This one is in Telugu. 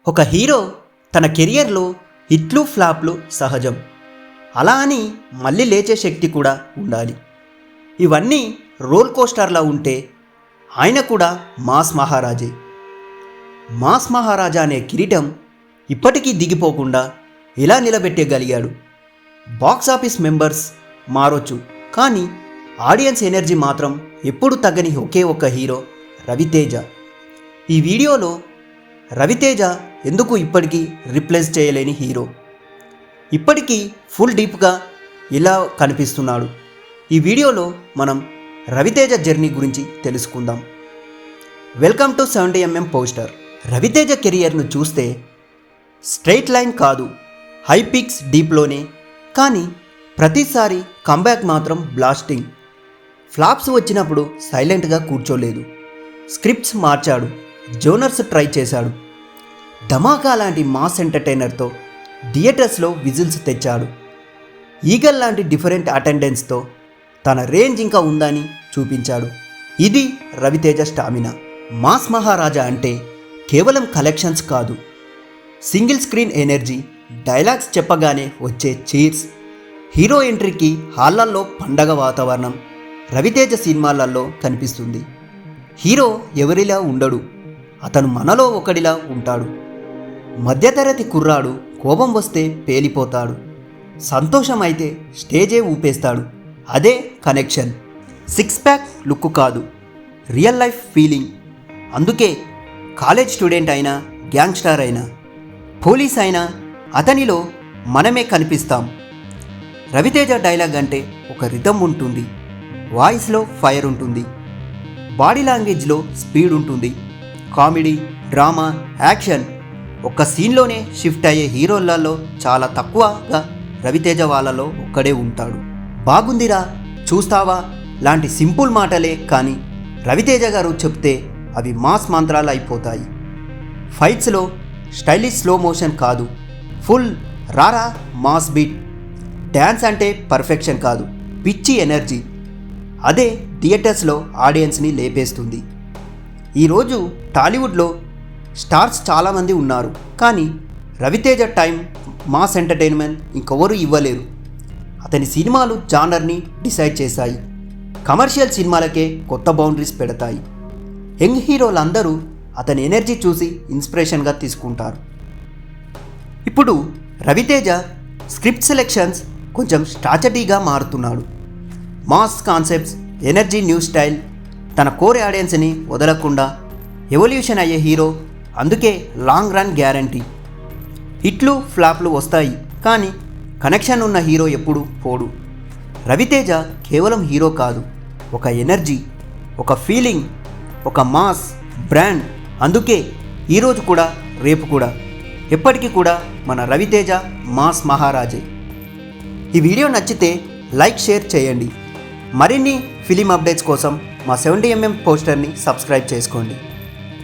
ఒక హీరో తన కెరియర్లో హిట్లు ఫ్లాప్లు సహజం. అలా అని మళ్ళీ లేచే శక్తి కూడా ఉండాలి. ఇవన్నీ రోల్ కోస్టర్లా ఉంటే ఆయన కూడా మాస్ మహారాజే. మాస్ మహారాజా అనే కిరీటం ఇప్పటికీ దిగిపోకుండా ఎలా నిలబెట్టగలిగాడు? బాక్స్ ఆఫీస్ మెంబర్స్ మారొచ్చు, కానీ ఆడియన్స్ ఎనర్జీ మాత్రం ఎప్పుడు తగ్గని ఒకే ఒక్క హీరో రవితేజ. ఈ వీడియోలో రవితేజ ఎందుకు ఇప్పటికీ రిప్లేస్ చేయలేని హీరో, ఇప్పటికీ ఫుల్ డీప్గా ఇలా కనిపిస్తున్నాడు, ఈ వీడియోలో మనం రవితేజ జర్నీ గురించి తెలుసుకుందాం. Welcome to 70mm poster. Ravi Teja కెరియర్ను చూస్తే స్ట్రైట్ లైన్ కాదు, హై పిక్స్ డీప్లోనే, కానీ ప్రతిసారి కంబ్యాక్ మాత్రం బ్లాస్టింగ్. ఫ్లాప్స్ వచ్చినప్పుడు సైలెంట్గా కూర్చోలేదు, స్క్రిప్ట్స్ మార్చాడు, జోనర్స్ ట్రై చేశాడు. ధమాకా లాంటి మాస్ ఎంటర్టైనర్తో థియేటర్స్లో విజిల్స్ తెచ్చాడు. ఈగల్ లాంటి డిఫరెంట్ అటెండెన్స్తో తన రేంజ్ ఇంకా ఉందని చూపించాడు. ఇది రవితేజ స్టామినా. మాస్ మహారాజా అంటే కేవలం కలెక్షన్స్ కాదు, సింగిల్ స్క్రీన్ ఎనర్జీ, డైలాగ్స్ చెప్పగానే వచ్చే చీర్స్, హీరో ఎంట్రీకి హాళ్ళల్లో పండగ వాతావరణం రవితేజ సినిమాలలో కనిపిస్తుంది. హీరో ఎవరిలా ఉండడు, అతను మనలో ఒకడిలా ఉంటాడు. మధ్యతరగతి కుర్రాడు కోపం వస్తే పేలిపోతాడు, సంతోషం అయితే స్టేజే ఊపేస్తాడు. అదే కనెక్షన్. సిక్స్ ప్యాక్ లుక్ కాదు, రియల్ లైఫ్ ఫీలింగ్. అందుకే కాలేజ్ స్టూడెంట్ అయినా, గ్యాంగ్స్టర్ అయినా, పోలీస్ అయినా అతనిలో మనమే కనిపిస్తాం. రవితేజ డైలాగ్ అంటే ఒక రిథమ్ ఉంటుంది, వాయిస్లో ఫైర్ ఉంటుంది, బాడీ లాంగ్వేజ్లో స్పీడ్ ఉంటుంది. కామెడీ, డ్రామా, యాక్షన్ ఒక్క సీన్లోనే షిఫ్ట్ అయ్యే హీరోలలో చాలా తక్కువగా రవితేజ వాళ్ళలో ఒక్కడే ఉంటాడు. బాగుందిరా, చూస్తావా లాంటి సింపుల్ మాటలే కానీ రవితేజ గారు చెప్తే అవి మాస్ మంత్రాలు అయిపోతాయి. ఫైట్స్లో స్టైలిష్ స్లో మోషన్ కాదు, ఫుల్ రారా మాస్ బీట్. డ్యాన్స్ అంటే పర్ఫెక్షన్ కాదు, పిచ్చి ఎనర్జీ. అదే థియేటర్స్లో ఆడియన్స్ని లేపేస్తుంది. ఈరోజు టాలీవుడ్లో స్టార్స్ చాలామంది ఉన్నారు, కానీ రవితేజ టైం మాస్ ఎంటర్టైన్మెంట్ ఇంకెవరూ ఇవ్వలేరు. అతని సినిమాలు జానర్ని డిసైడ్ చేశాయి, కమర్షియల్ సినిమాలకే కొత్త బౌండరీస్ పెడతాయి. యంగ్ హీరోలందరూ అతని ఎనర్జీ చూసి ఇన్స్పిరేషన్గా తీసుకుంటారు. ఇప్పుడు రవితేజ స్క్రిప్ట్ సెలెక్షన్స్ కొంచెం స్ట్రాటజీగా మారుతున్నాడు. Mass concepts, energy, new style, తన కోర్ ఆడియన్స్ని వదలకుండా ఎవల్యూషన్ అయ్యే హీరో. అందుకే లాంగ్ రన్ గ్యారంటీ. హిట్లు ఫ్లాప్లు వస్తాయి, కానీ కనెక్షన్ ఉన్న హీరో ఎప్పుడు పోడు. రవితేజ కేవలం హీరో కాదు, ఒక ఎనర్జీ, ఒక ఫీలింగ్, ఒక మాస్ బ్రాండ్. అందుకే ఈరోజు కూడా, రేపు కూడా, ఎప్పటికీ కూడా మన రవితేజ మాస్ మహారాజే. ఈ వీడియో నచ్చితే లైక్, షేర్ చేయండి. మరిన్ని ఫిలిం అప్డేట్స్ కోసం మా 70mm పోస్టర్ని సబ్స్క్రైబ్ చేసుకోండి.